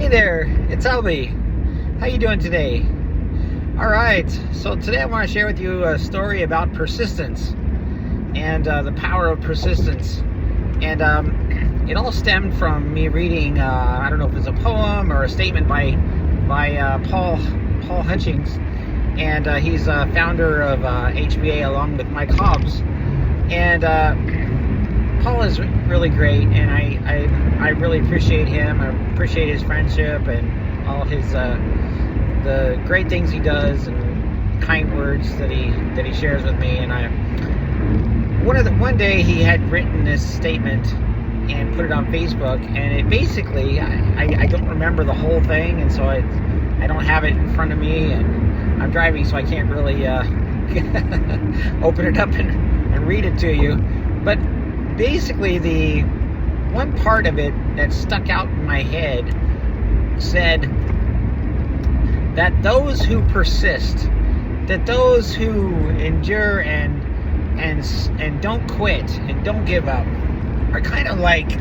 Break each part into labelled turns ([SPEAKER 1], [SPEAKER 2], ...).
[SPEAKER 1] Hey there, it's Albie. How you doing today? All right, so today I want to share with you a story about persistence and the power of persistence. And it all stemmed from me reading, I don't know if it's a poem or a statement by Paul Hutchings. And he's a founder of HBA along with Mike Hobbs. And Paul is really great, and I really appreciate him. I appreciate his friendship and all his the great things he does and kind words that he shares with me. And one day he had written this statement and put it on Facebook, and it basically I don't remember the whole thing, and so I don't have it in front of me, and I'm driving, so I can't really open it up and read it to you. But basically, the one part of it that stuck out in my head said that those who persist, that those who endure and don't quit and don't give up are kind of like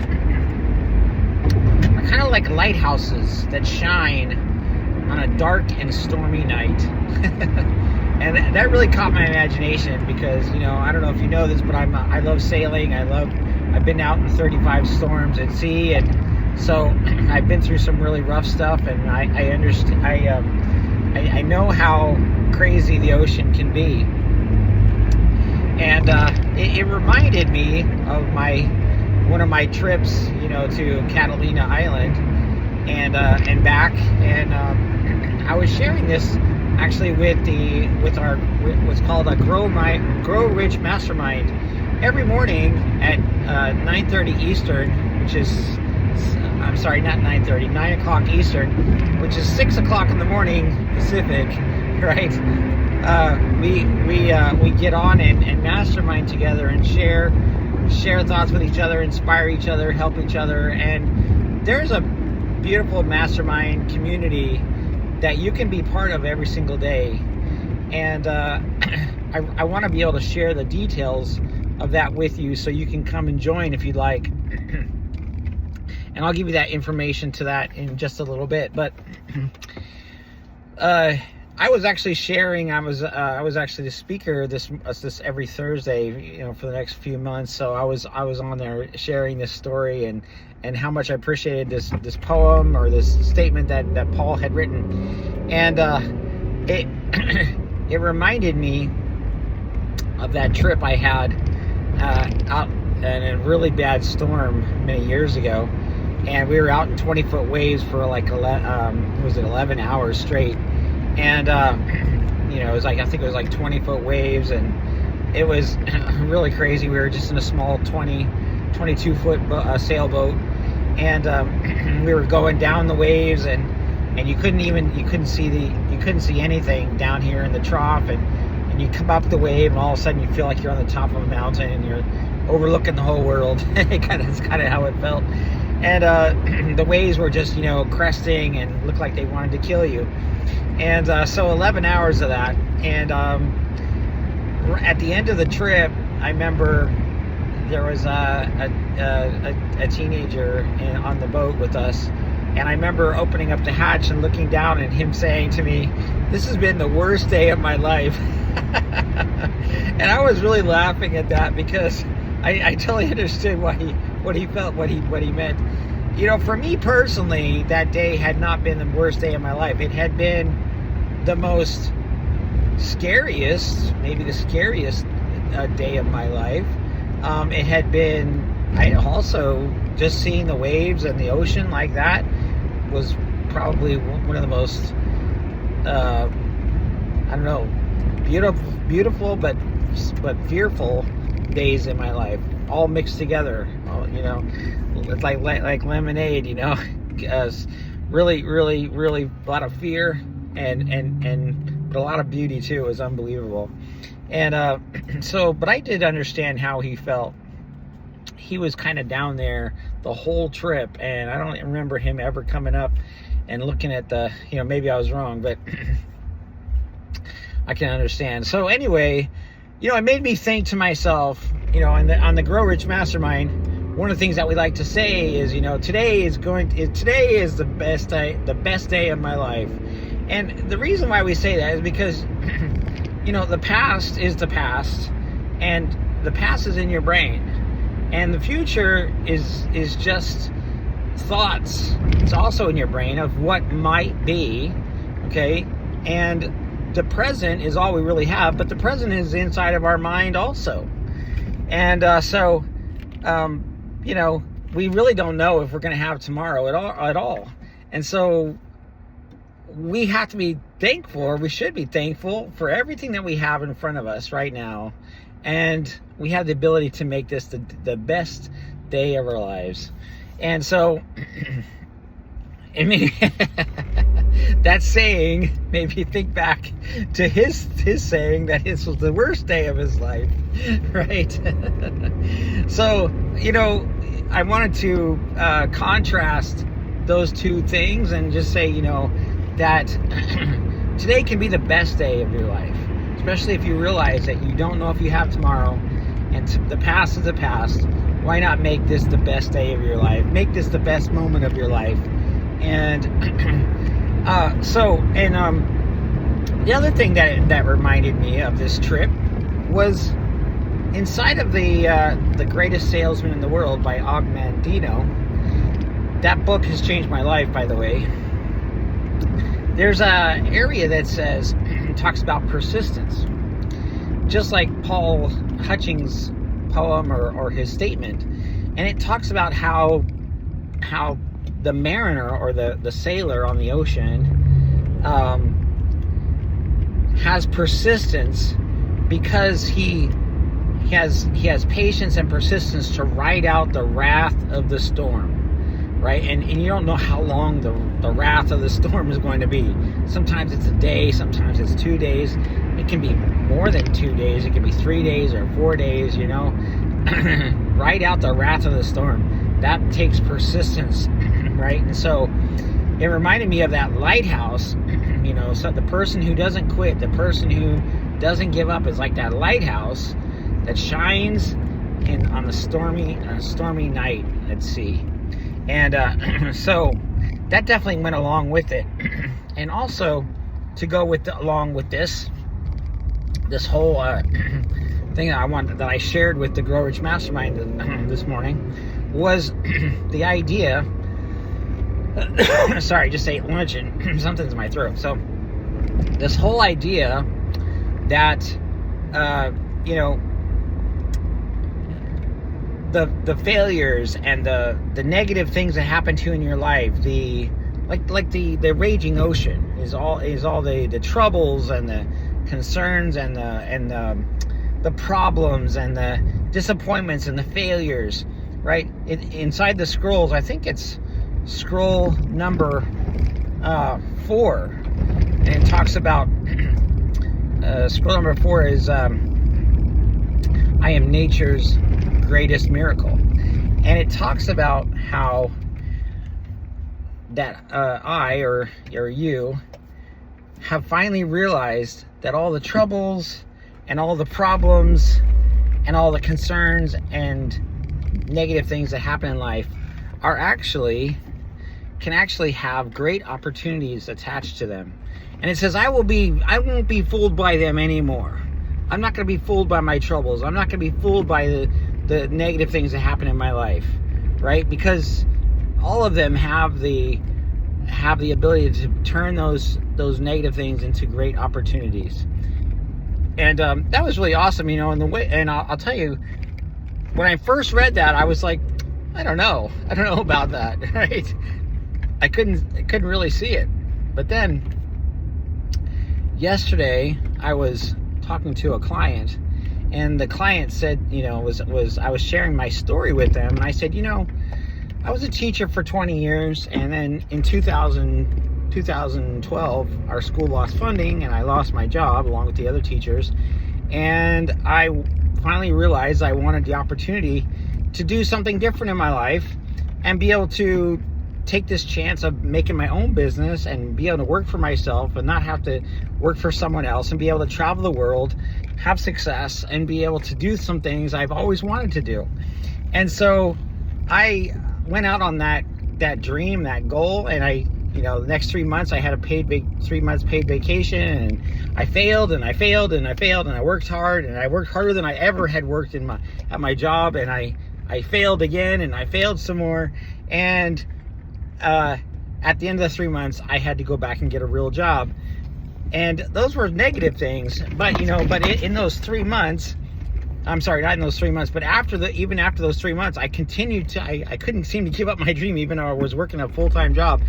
[SPEAKER 1] lighthouses that shine on a dark and stormy night. And that really caught my imagination because, I don't know if you know this, but I love sailing. I've been out in 35 storms at sea, and so I've been through some really rough stuff, and I understand. I know how crazy the ocean can be, and it reminded me of one of my trips, to Catalina Island and back, and I was sharing this actually with our what's called a Grow Rich Mastermind every morning at 9:30 Eastern, which is, I'm sorry, not 9:30, 9 o'clock Eastern, which is 6 o'clock in the morning Pacific, right? We get on and mastermind together and share thoughts with each other, inspire each other, help each other, and there's a beautiful mastermind community that you can be part of every single day. And I want to be able to share the details of that with you so you can come and join if you'd like. And I'll give you that information to that in just a little bit. But I was actually sharing, I was actually the speaker this every Thursday, for the next few months. So I was on there sharing this story and how much I appreciated this poem or this statement that Paul had written. And it reminded me of that trip I had out in a really bad storm many years ago. And we were out in 20-foot waves for like 11 hours straight. And it was like, I think it was like 20-foot waves, and it was really crazy. We were just in a small 22-foot sailboat, and we were going down the waves, and you couldn't see anything down here in the trough, and you come up the wave, and all of a sudden you feel like you're on the top of a mountain and you're overlooking the whole world. It's kind of how it felt. And the waves were just cresting and looked like they wanted to kill you. And so 11 hours of that. And at the end of the trip, I remember there was a teenager on the boat with us. And I remember opening up the hatch and looking down and him saying to me, "This has been the worst day of my life." And I was really laughing at that because I totally understood what he felt, what he meant. For me personally, that day had not been the worst day of my life. It had been the most scariest, maybe the scariest day of my life. It had been, I also, just seeing the waves and the ocean like that was probably one of the most, beautiful but fearful days in my life, all mixed together. It's like lemonade, really, really, really a lot of fear and but a lot of beauty too. It was unbelievable. And but I did understand how he felt. He was kind of down there the whole trip, and I don't remember him ever coming up and looking at the, maybe I was wrong, but I can understand. So anyway, it made me think to myself, on the Grow Rich Mastermind, one of the things that we like to say is, today is the best day of my life. And the reason why we say that is because, the past is the past, and the past is in your brain, and the future is just thoughts. It's also in your brain of what might be, okay? And the present is all we really have, but the present is inside of our mind also. And we really don't know if we're going to have tomorrow at all. And so we have to be thankful, or we should be thankful for everything that we have in front of us right now. And we have the ability to make this the best day of our lives. And so, that saying made me think back to his saying that this was the worst day of his life, right? So, I wanted to contrast those two things and just say, that today can be the best day of your life, especially if you realize that you don't know if you have tomorrow, and the past is the past. Why not make this the best day of your life? Make this the best moment of your life. And the other thing that reminded me of this trip was inside of the Greatest Salesman in the World by Og Mandino. That book has changed my life, by the way. There's an area that talks about persistence, just like Paul Hutchings' poem or his statement, and it talks about how the mariner or the sailor on the ocean has persistence because he has patience and persistence to ride out the wrath of the storm, right? And you don't know how long the wrath of the storm is going to be. Sometimes it's a day, sometimes it's 2 days. It can be more than 2 days. It can be 3 days or 4 days, Ride out the wrath of the storm. That takes persistence, right? And so it reminded me of that lighthouse, so the person who doesn't quit, the person who doesn't give up is like that lighthouse that shines on a stormy night at sea. And so that definitely went along with it. And also to go along with this whole thing that I shared with the Grow Rich Mastermind this morning was the idea. Sorry, just ate lunch and something's in my throat. So this whole idea that the failures and the negative things that happen to you in your life, the raging ocean is all the troubles and the concerns and the problems and the disappointments and the failures, right? Inside the scrolls, I think it's scroll number 4, and it talks about scroll number 4 is I am nature's greatest miracle, and it talks about how that I or you have finally realized that all the troubles and all the problems and all the concerns and negative things that happen in life can actually have great opportunities attached to them. And it says, I won't be fooled by them anymore. I'm not going to be fooled by my troubles. I'm not going to be fooled by the negative things that happen in my life, right? Because all of them have the ability to turn those negative things into great opportunities. And that was really awesome, and I'll tell you, when I first read that, I was like, I don't know about that, right? I couldn't really see it. But then yesterday I was talking to a client, and the client said, I was sharing my story with them, and I said, I was a teacher for 20 years, and then in 2012, our school lost funding, and I lost my job along with the other teachers, and I finally realized I wanted the opportunity to do something different in my life and be able to take this chance of making my own business and be able to work for myself and not have to work for someone else, and be able to travel the world, have success, and be able to do some things I've always wanted to do. And so I went out on that dream, that goal, and the next 3 months I had a 3 months paid vacation, and I failed and I failed and I failed, and I worked hard, and I worked harder than I ever had worked at my job, and I failed again, and I failed some more, and at the end of the 3 months I had to go back and get a real job. And those were negative things, but in those 3 months, I'm sorry, not in those 3 months, but even after those 3 months, I continued to, I couldn't seem to give up my dream, even though I was working a full-time job.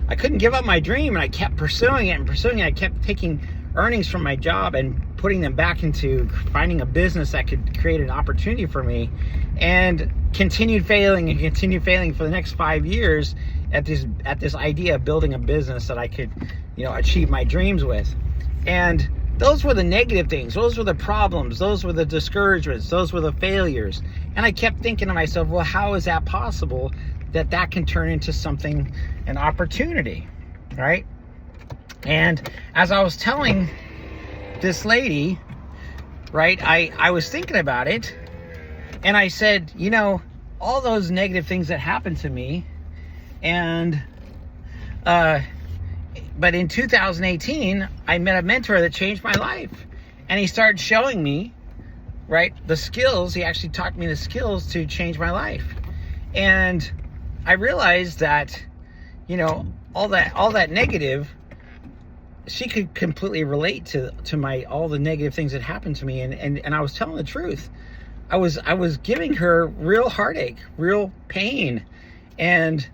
[SPEAKER 1] I couldn't give up my dream, and I kept pursuing it and pursuing it. I kept taking earnings from my job and putting them back into finding a business that could create an opportunity for me, and continued failing for the next 5 years at this idea of building a business that I could, achieve my dreams with. And those were the negative things. Those were the problems. Those were the discouragements. Those were the failures. And I kept thinking to myself, well, how is that possible that can turn into something, an opportunity, right? And as I was telling this lady, right, I was thinking about it, and I said, all those negative things that happened to me, and but in 2018, I met a mentor that changed my life. And he started showing me, right, the skills. He actually taught me the skills to change my life. And I realized that, all that negative, she could completely relate to all the negative things that happened to me. And I was telling the truth. I was giving her real heartache, real pain. And,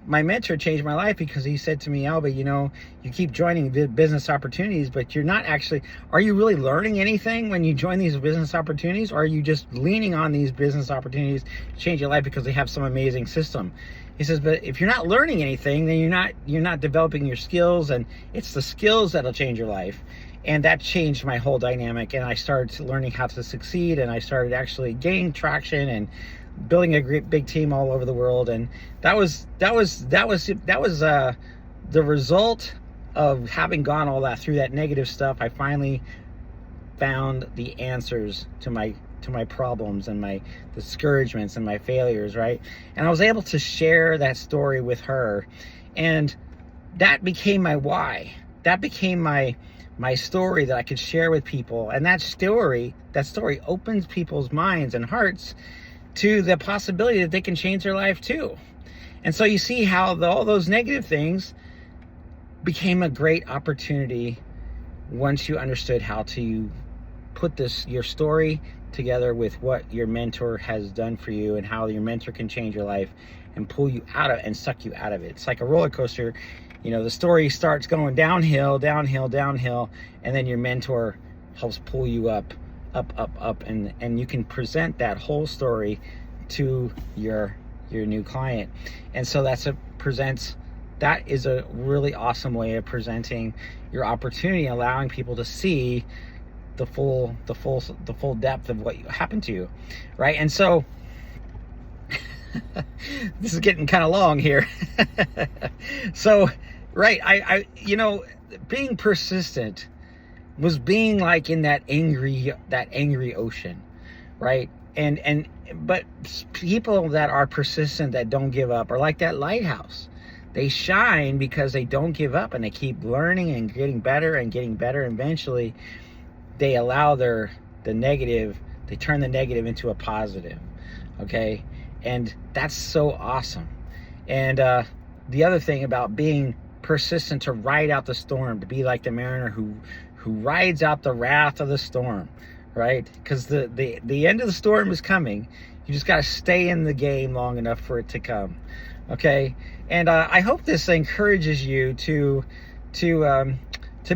[SPEAKER 1] my mentor changed my life because he said to me, Alba, you keep joining business opportunities, but you're not actually, are you really learning anything when you join these business opportunities? Or are you just leaning on these business opportunities to change your life because they have some amazing system? He says, but if you're not learning anything, then you're not developing your skills, and it's the skills that'll change your life. And that changed my whole dynamic. And I started learning how to succeed, and I started actually gaining traction and building a great big team all over the world. And that was the result of having gone all that through that negative stuff. I finally found the answers to my problems and my discouragements and my failures, right? And I was able to share that story with her, and that became my why. That became my story that I could share with people. And that story opens people's minds and hearts to the possibility that they can change their life too. And so you see how all those negative things became a great opportunity once you understood how to put your story together with what your mentor has done for you, and how your mentor can change your life and pull you out of and suck you out of it. It's like a roller coaster. The story starts going downhill, and then your mentor helps pull you up, and you can present that whole story to your new client. And so that is a really awesome way of presenting your opportunity, allowing people to see the full depth of what happened to you, right? And so this is getting kind of long here. So, right, I being persistent was being like in that angry ocean, right? But people that are persistent, that don't give up, are like that lighthouse. They shine because they don't give up, and they keep learning and getting better. And eventually they allow they turn the negative into a positive. Okay. And that's so awesome. And the other thing about being persistent, to ride out the storm, to be like the mariner who rides out the wrath of the storm, right? Because the end of the storm is coming. You just got to stay in the game long enough for it to come. Okay. And I hope this encourages you to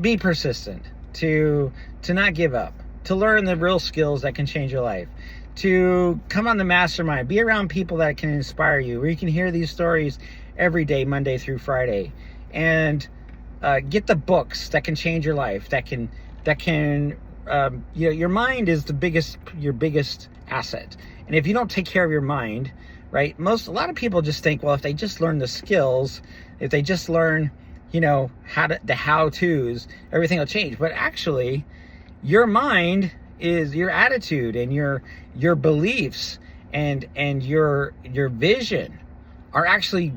[SPEAKER 1] be persistent, to not give up, to learn the real skills that can change your life, to come on the mastermind, be around people that can inspire you, where you can hear these stories every day, Monday through Friday, and get the books that can change your life, that can your mind is your biggest asset. And if you don't take care of your mind, right, a lot of people just think, well, if they just learn the skills, if they just learn, the how-tos, everything will change. But actually, your mind is your attitude and your beliefs and your vision are actually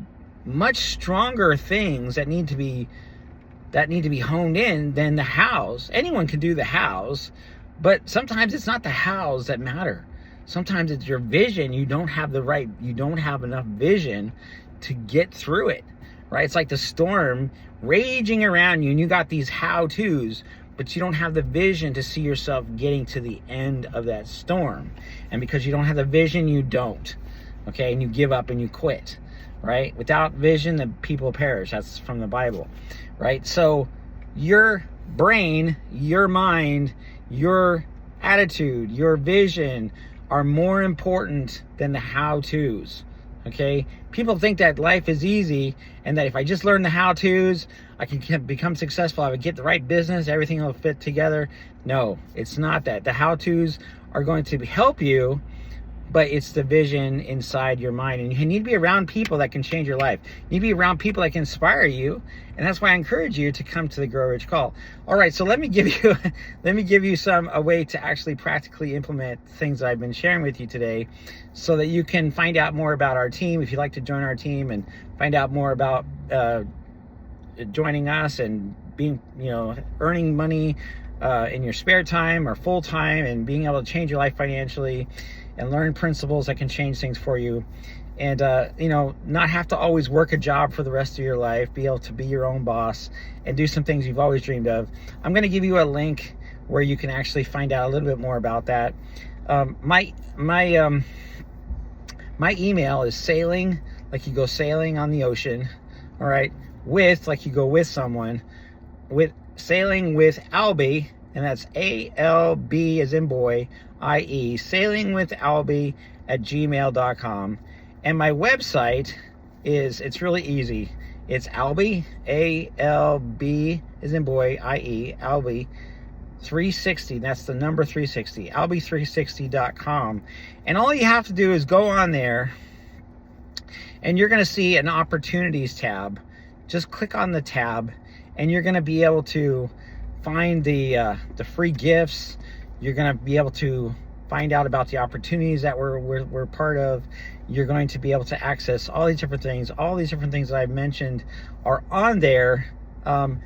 [SPEAKER 1] much stronger things that need to be honed in than the hows. Anyone can do the hows, but sometimes it's not the hows that matter. Sometimes it's your vision. You don't have enough vision to get through it, right? It's like the storm raging around you and you got these how-tos, but you don't have the vision to see yourself getting to the end of that storm. And because you don't have the vision, you don't, okay? And you give up and you quit, right? Without vision, the people perish. That's from the Bible, right? So your brain, your mind, your attitude, your vision are more important than the how-tos, okay? People think that life is easy and that if I just learn the how-tos, I can become successful. I would get the right business, everything will fit together. No, it's not that. The how-tos are going to help you, but it's the vision inside your mind. And you need to be around people that can change your life. You need to be around people that can inspire you. And that's why I encourage you to come to the Grow Rich Call. All right, so let me give you a way to actually practically implement things that I've been sharing with you today so that you can find out more about our team. If you'd like to join our team and find out more about joining us and being, earning money in your spare time or full time and being able to change your life financially and learn principles that can change things for you, and not have to always work a job for the rest of your life, be able to be your own boss and do some things you've always dreamed of. I'm going to give you a link where you can actually find out a little bit more about that. My email is sailing, like you go sailing on the ocean, all right, with, like you go with someone, with sailing with Albie, and that's ALB as in boy, IE, sailingwithalby@gmail.com. And my website it's really easy. It's Albie, ALB as in boy, IE, Albie 360. That's the number 360, Albie360.com. And all you have to do is go on there and you're going to see an opportunities tab. Just click on the tab and you're going to be able to find the free gifts. You're going to be able to find out about the opportunities that we're part of. You're going to be able to access all these different things. All these different things that I've mentioned are on there. In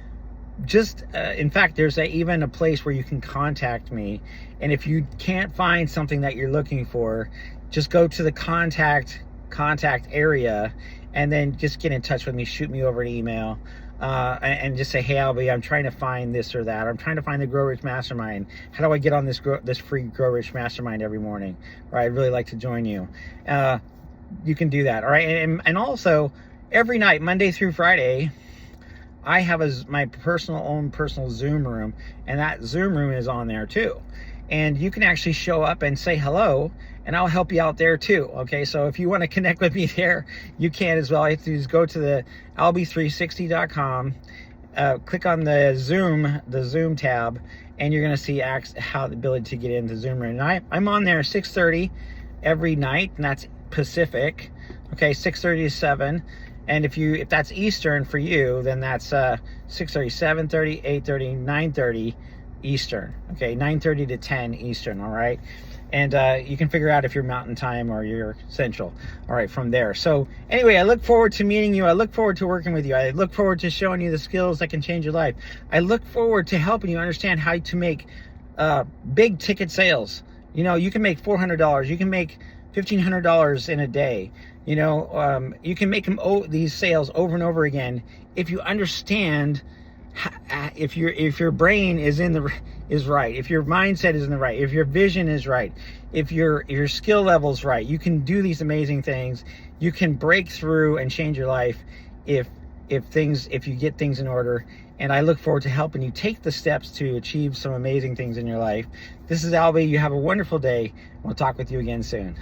[SPEAKER 1] fact, there's even a place where you can contact me. And if you can't find something that you're looking for, just go to the contact area and then just get in touch with me. Shoot me over an email. And just say, hey, Albie, I'm trying to find this or that. I'm trying to find the Grow Rich Mastermind. How do I get on this free Grow Rich Mastermind every morning? Or I'd really like to join you. You can do that, all right? And also, every night, Monday through Friday, I have my personal Zoom room, and that Zoom room is on there too. And you can actually show up and say hello, and I'll help you out there too, okay? So if you want to connect with me there, you can as well. All you have to do is go to the Albie360.com, click on the Zoom tab, and you're going to see how the ability to get into Zoom room. And I'm on there 6:30 every night, and that's Pacific, okay? 6:30 to 7. And if that's Eastern for you, then that's 6:30, 7:30, 8:30, 9:30 Eastern, okay? 9:30 to 10 Eastern, all right? And you can figure out if you're Mountain Time or you're Central, all right, from there. So anyway, I look forward to meeting you. I look forward to working with you. I look forward to showing you the skills that can change your life. I look forward to helping you understand how to make big ticket sales. You can make $400. You can make $1,500 in a day. You can make these sales over and over again if you understand if your brain is right, if your mindset is in the right, if your vision is right, if your skill level is right. You can do these amazing things. You can break through and change your life if you get things in order. And I look forward to helping you take the steps to achieve some amazing things in your life. This is Albie. You have a wonderful day. We'll talk with you again soon.